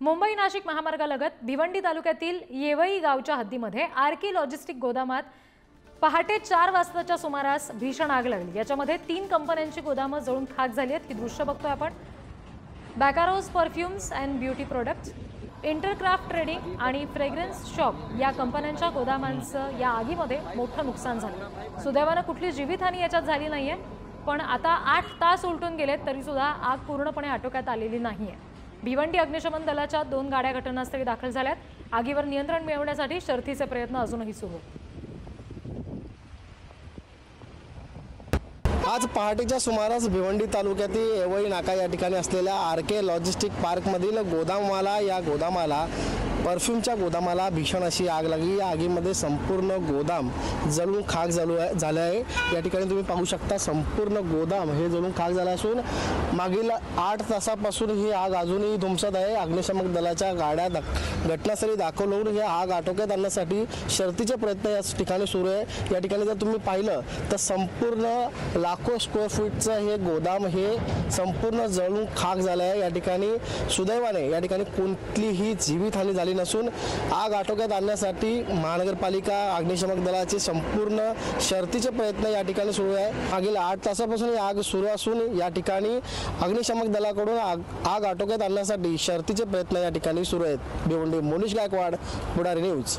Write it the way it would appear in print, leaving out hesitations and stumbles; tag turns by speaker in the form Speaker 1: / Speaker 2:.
Speaker 1: मुंबई नाशिक महामार्गालगत भिवंडी तालुक्यातील येवई गावच्या हद्दीमध्ये RK logistic गोदामात पहाटे 4 वाजताच्या सुमारास भीषण आग लागली। याच्यामध्ये 3 कंपन्यांची गोदामं जळून खाक झाली आहेत। ही दृश्य बघतोय आपण। Baccarose perfumes and beauty products, Intercraft trading आणि फ्रेग्रन्स शॉप या कंपन्यांच्या गोदामांचं या आगीमध्ये मोठं नुकसान झालं। सुदैवानं कुठली जीवितहानी याच्यात झाली नाहीये, पण आता 8 तास उलटून गेलेत तरी सुद्धा आग पूर्णपणे आटोक्यात आलेली नाहीये। भिवंडी अग्निशमन दलाच्या 2 गाड्या घटनास्थळी दाखल झाल्यात। आगीवर नियंत्रण मिळवण्यासाठी शर्थीचे प्रयत्न अजूनही सुरू आहेत।
Speaker 2: आज पहाटेच्या सुमारास भिवंडी तालुक्यातील येवई नाका या ठिकाणी असलेल्या आरके लॉजिस्टिक पार्कमधील गोदामाला परफ्यूमच्या गोदामाला भीषण अशी आग लागली। या आगीमध्ये संपूर्ण गोदाम जळून खाक झाले आहे। या ठिकाणी तुम्ही पाहू शकता संपूर्ण गोदाम हे जळून खाक झाले असून मागील 8 तासापासून ही आग अजूनही धुमसत आहे। अग्निशमन दलाच्या गाड्या घटनास्थळी दाखल होऊन ही आग आटोक्यात आणण्यासाठी शर्थीचे प्रयत्न या ठिकाणी सुरू आहे। या ठिकाणी जर तुम्ही पाहिलं तर संपूर्ण लाखो स्क्वेअर फूटचं हे गोदाम हे संपूर्ण जळून खाक झाले आहे। या ठिकाणी सुदैवाने या ठिकाणी कोणतीही जीवितहानी झाली नसून आग आटोक्यात आणण्यासाठी महानगरपालिका अग्निशमन दलाचे संपूर्ण शर्थीचे प्रयत्न या ठिकाणी सुरू आहे। मागील 8 तासापासून ही आग सुरू असून या ठिकाणी अग्निशमन दलाकडून आग आटोक्यात आणण्यासाठी शर्थीचे प्रयत्न या ठिकाणी सुरू आहेत। भिवंडी मोनिश गायकवाड, पुढारी न्यूज।